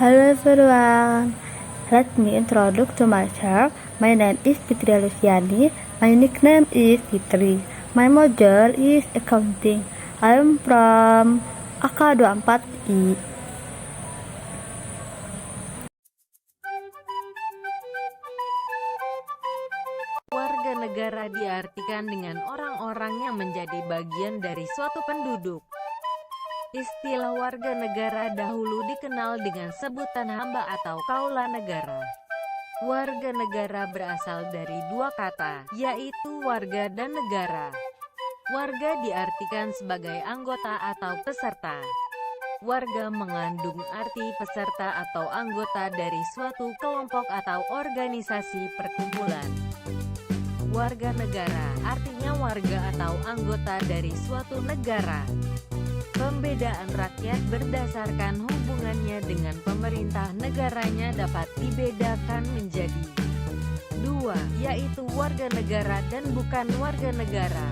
Hello everyone, let me introduce to myself. My name is Fitri Luciani. My nickname is Fitri. My major is accounting. I am from AK24I. Warga negara diartikan dengan orang-orang yang menjadi bagian dari suatu penduduk. Istilah warga negara dahulu dikenal dengan sebutan hamba atau kaula negara. Warga negara berasal dari dua kata, yaitu warga dan negara. Warga diartikan sebagai anggota atau peserta. Warga mengandung arti peserta atau anggota dari suatu kelompok atau organisasi perkumpulan. Warga negara artinya warga atau anggota dari suatu negara. Pembedaan rakyat berdasarkan hubungannya dengan pemerintah negaranya dapat dibedakan menjadi dua, yaitu warga negara dan bukan warga negara.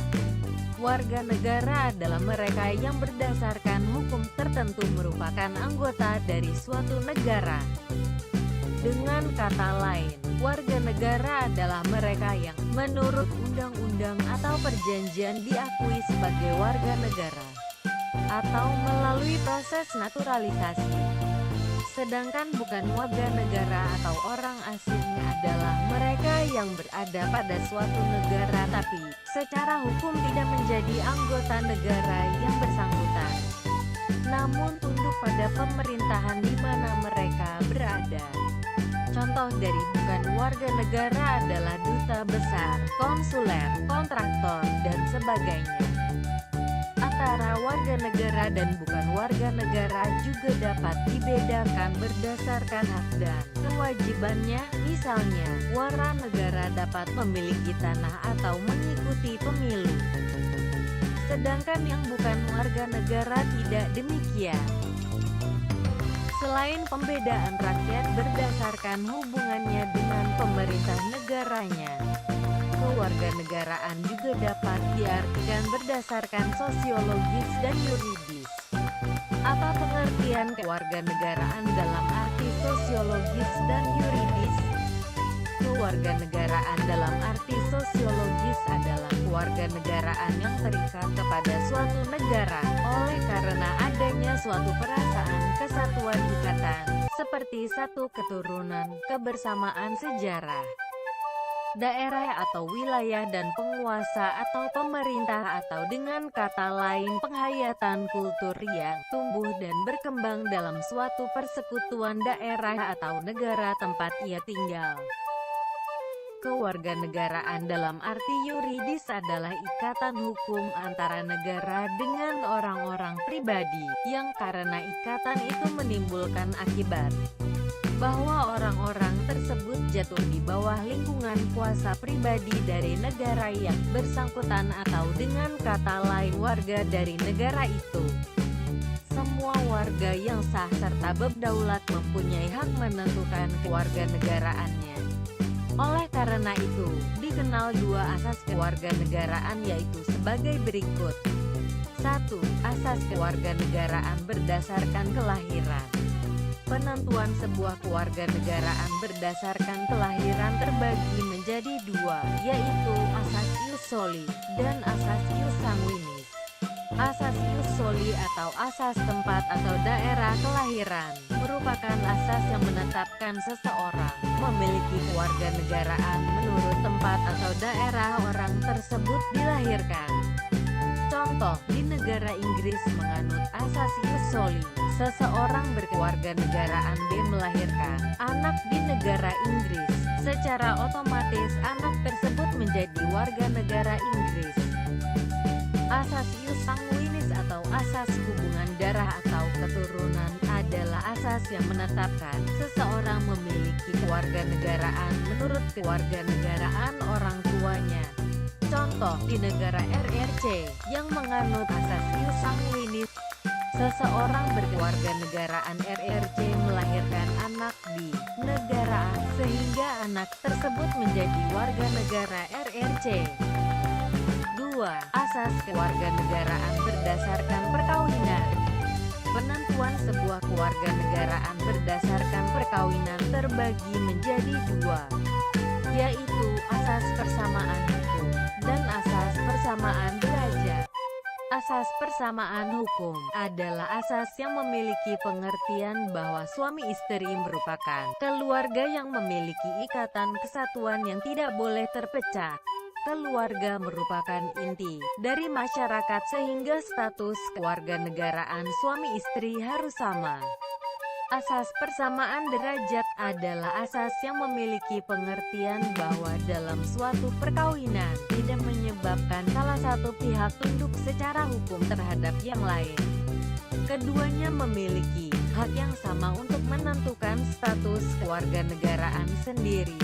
Warga negara adalah mereka yang berdasarkan hukum tertentu merupakan anggota dari suatu negara. Dengan kata lain, warga negara adalah mereka yang menurut undang-undang atau perjanjian diakui sebagai warga negara atau melalui proses naturalisasi. Sedangkan bukan warga negara atau orang asing adalah mereka yang berada pada suatu negara tapi secara hukum tidak menjadi anggota negara yang bersangkutan, namun tunduk pada pemerintahan di mana mereka berada. Contoh dari bukan warga negara adalah duta besar, konsuler, kontraktor, dan sebagainya. Antara warga negara dan bukan warga negara juga dapat dibedakan berdasarkan hak dan kewajibannya. Misalnya, warga negara dapat memiliki tanah atau mengikuti pemilu. Sedangkan yang bukan warga negara tidak demikian. Selain pembedaan rakyat berdasarkan hubungannya dengan pemerintah negaranya, kewarganegaraan juga dapat diartikan berdasarkan sosiologis dan yuridis. Apa pengertian kewarganegaraan dalam arti sosiologis dan yuridis? Kewarganegaraan dalam arti sosiologis adalah kewarganegaraan yang terikat kepada suatu negara oleh karena adanya suatu perasaan kesatuan ikatan, seperti satu keturunan, kebersamaan sejarah, daerah atau wilayah dan penguasa atau pemerintah, atau dengan kata lain penghayatan kultur yang tumbuh dan berkembang dalam suatu persekutuan daerah atau negara tempat ia tinggal. Kewarganegaraan dalam arti yuridis adalah ikatan hukum antara negara dengan orang-orang pribadi, yang karena ikatan itu menimbulkan akibat bahwa orang-orang tersebut jatuh di bawah lingkungan kuasa pribadi dari negara yang bersangkutan atau dengan kata lain warga dari negara itu. Semua warga yang sah serta berdaulat mempunyai hak menentukan kewarganegaraannya. Oleh karena itu, dikenal dua asas kewarganegaraan yaitu sebagai berikut. 1. Asas kewarganegaraan berdasarkan kelahiran. Penentuan sebuah kewarganegaraan berdasarkan kelahiran terbagi menjadi dua, yaitu asas ius soli dan asas ius sanguinis. Asas ius soli atau asas tempat atau daerah kelahiran merupakan asas yang menetapkan seseorang memiliki kewarganegaraan menurut tempat atau daerah orang tersebut dilahirkan. Contoh, di negara Inggris menganut asas ius soli, seseorang berkewarganegaraan B melahirkan anak di negara Inggris. Secara otomatis anak tersebut menjadi warga negara Inggris. Asas ius sanguinis atau asas hubungan darah atau keturunan adalah asas yang menetapkan seseorang memiliki kewarganegaraan menurut kewarganegaraan orang tuanya. Contoh, di negara RRC yang menganut asas ius sanguinis, seseorang berkewarganegaraan RRC melahirkan anak di negara A, sehingga anak tersebut menjadi warga negara RRC. 2. Asas kewarganegaraan berdasarkan perkawinan. Penentuan sebuah kewarganegaraan berdasarkan perkawinan terbagi menjadi dua, yaitu asas persamaan hukum dan asas persamaan derajat. Asas persamaan hukum adalah asas yang memiliki pengertian bahwa suami istri merupakan keluarga yang memiliki ikatan kesatuan yang tidak boleh terpecah. Keluarga merupakan inti dari masyarakat sehingga status kewarganegaraan suami istri harus sama. Asas persamaan derajat adalah asas yang memiliki pengertian bahwa dalam suatu perkawinan tidak menyebabkan salah satu pihak tunduk secara hukum terhadap yang lain. Keduanya memiliki hak yang sama untuk menentukan status kewarganegaraan sendiri.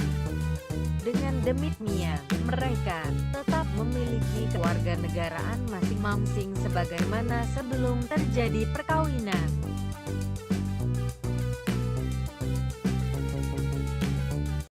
Dengan demikian, mereka tetap memiliki kewarganegaraan masing-masing sebagaimana sebelum terjadi perkawinan.